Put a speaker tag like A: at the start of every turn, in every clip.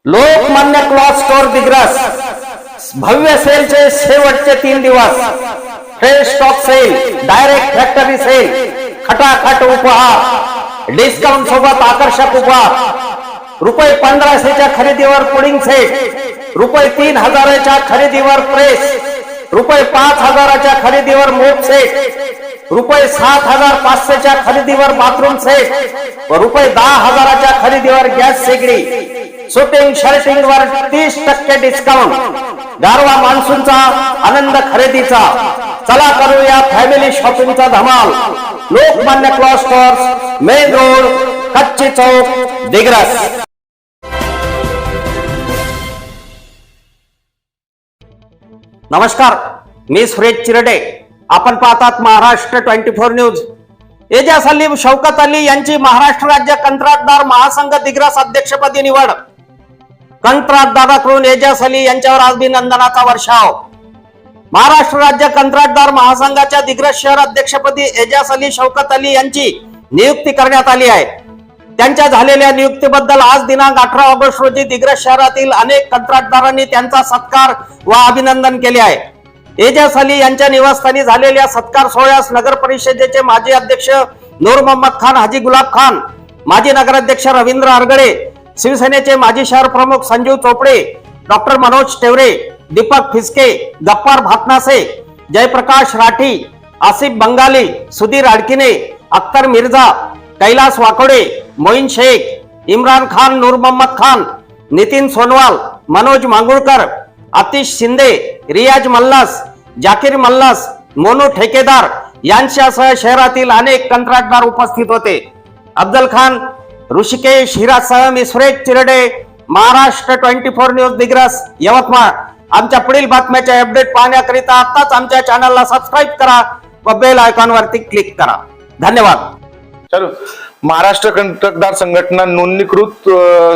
A: Lokmanya cloth store Digras भव्य सेलचे शेवटचे 3 दिवस. Fresh stock sale, direct factory sale, खटाखट उपहार, डिस्काउंट सोबत आकर्षक उपहार. रुपये 1500च्या खरेदीवर पुडिंग सेट, रुपये 3000च्या खरेदीवर प्रेस, रुपये 5000च्या खरेदीवर मोप सेट, रुपये 7500च्या खरेदीवर बाथरूम सेट व रुपये 10,000च्या खरेदीवर गॅस शेगडी. शूटिंग शर्टिंग वर 30% डिस्काउंट. गारवा मान्सूनचा आनंद खरेदीचा. चला करूया फॅमिली शॉपिंगचा धमाल. Lokmanya cloth stores, main road, कच्ची चौक, दिग्रस. नमस्कार, मी सुरेश चिरडे. आपण पाहतात महाराष्ट्र 24 न्यूज. एजाज अली शौकत अली यांची महाराष्ट्र राज्य कंत्राटदार महासंघ दिग्रस अध्यक्षपदी निवड. कंत्राटदाराकडून एजाज अली यांच्यावर अभिनंदनाचा वर्षाव. महाराष्ट्र राज्य कंत्राटदार महासंघाच्या दिग्रस शहर अध्यक्षपदी एजाज अली शौकत अली यांची नियुक्ती करण्यात आली आहे. त्यांच्या झालेल्या नियुक्तीबद्दल आज दिनांक 18 ऑगस्ट रोजी दिग्रस शहरातील अनेक कंत्राटदारांनी त्यांचा सत्कार व अभिनंदन केले आहे. एजाज अली यांच्या निवासस्थानी झालेल्या सत्कार सोहळ्यास नगर परिषदेचे माजी अध्यक्ष नूर मोहम्मद खान हाजी गुलाब खान, माजी नगराध्यक्ष रवींद्र हरगडे, शिवसेनेचे माजी शहर प्रमुख संजीव चोपडे, डॉक्टर मनोज टेवरे, दीपक फिसके, गप्पार भातनासे, जयप्रकाश राठी, आसिफ बंगाली, सुधीर आडकिने, अख्तर मिर्झा, कैलास वाकोडे, मोईन शेख, इम्रान खान, नूर मोहम्मद खान, नितीन सोनवाल, मनोज मांगुळकर, आतिश शिंदे, रियाज मल्लास, जाकीर मल्लास, मोनू ठेकेदार यांच्यासह शहरातील अनेक कंत्राटदार उपस्थित होते. अफजल खान, ऋषिकेश हिरासह मी सुरेश चिरडे, महाराष्ट्र 24 न्यूज दिग्रस, यवतमाळ. आमच्या पुढील बातम्याचे अपडेट पाहण्याकरिता आताच आमच्या चॅनलला सबस्क्राईब करा व बेल आयकॉनवरती क्लिक करा. धन्यवाद.
B: चलो, महाराष्ट्र कंत्राटदार संघटना नोंदणीकृत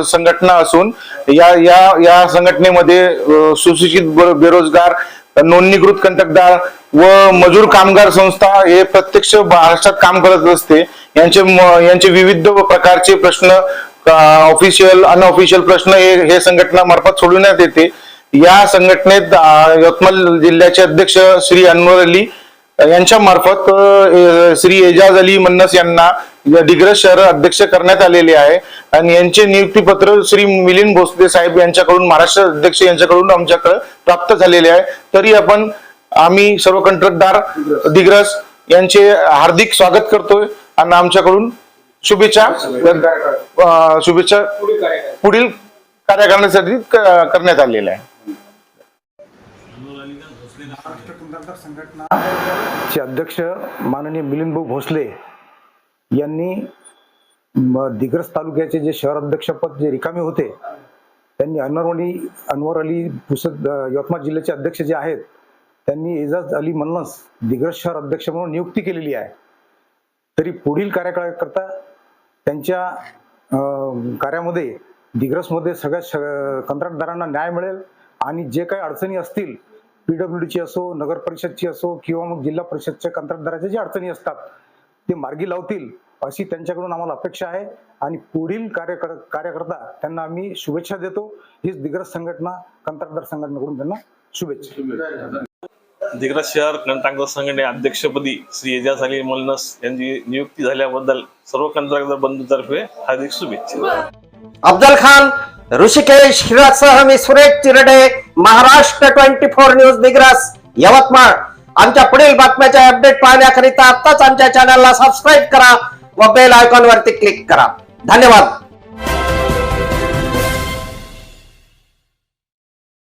B: संघटना असून या संघटनेमध्ये सुशिक्षित बेरोजगार, नोंदणीकृत कंत्राटदार व मजूर कामगार संस्था हे प्रत्यक्ष महाराष्ट्रात काम करत असते. यांचे विविध प्रकारचे प्रश्न, ऑफिशियल अनऑफिशियल प्रश्न हे संघटनामार्फत सोडवण्यात येते. या संघटनेत यवतमाळ जिल्ह्याचे अध्यक्ष श्री अनवर अली यांच्या मार्फत श्री एजाज अली मन्नस यांना दिग्रस शहर अध्यक्ष करण्यात आलेले आहे आणि यांचे नियुक्तीपत्र श्री मिलिंद भोसले साहेब यांच्याकडून, महाराष्ट्र अध्यक्ष यांच्याकडून आमच्याकडे प्राप्त झालेले आहे. तरी आम्ही सर्व कंत्राटदार दिग्रस यांचे हार्दिक स्वागत करतोय आणि आमच्याकडून शुभेच्छा पुढील कार्य करण्यासाठी करण्यात आलेले आहे.
C: महाराष्ट्र कंत्राटदार संघटनाचे अध्यक्ष माननीय मिलिंद भाऊ भोसले यांनी दिग्रस तालुक्याचे जे शहर अध्यक्षपद जे रिकामे होते त्यांनी अनवर अली यवतमाळ जिल्ह्याचे अध्यक्ष जे आहेत त्यांनी एजाज अली मन्नस दिग्रस शहर अध्यक्ष म्हणून नियुक्ती केलेली आहे. तरी पुढील कार्यकाळाकरता त्यांच्या कार्यामध्ये दिग्रसमध्ये सगळ्या कंत्राटदारांना न्याय मिळेल आणि जे काही अडचणी असतील, PWDची असो, नगर परिषदची असो किंवा मग जिल्हा परिषदच्या कंत्राटदाराच्या ज्या अडचणी असतात ते मार्गी लावतील अशी त्यांच्याकडून आम्हाला अपेक्षा आहे आणि पुढील कार्यकर्ता त्यांना आम्ही शुभेच्छा देतो. हीच दिग्रस संघटना कंत्राटदार संघटनेकडून त्यांना शुभेच्छा.
D: दिग्रस शहर कंत्राटदार संघटने अध्यक्षपदी श्री एजाज अली मन्नस यांची नियुक्ती झाल्याबद्दल सर्व कंत्राटदार बंधूंतर्फे हार्दिक शुभेच्छा.
A: अफजल खान, ऋषिकेश हिरासह मी सुरेश चिरडे, महाराष्ट्र 24 न्यूज दिग्रस, यवतमाळ. आमच्या पुढील बातम्याचे अपडेट पाहण्याकरिता आताच आमच्या चॅनलला सबस्क्राईब करा व बेल आयकॉनवरती क्लिक करा. धन्यवाद.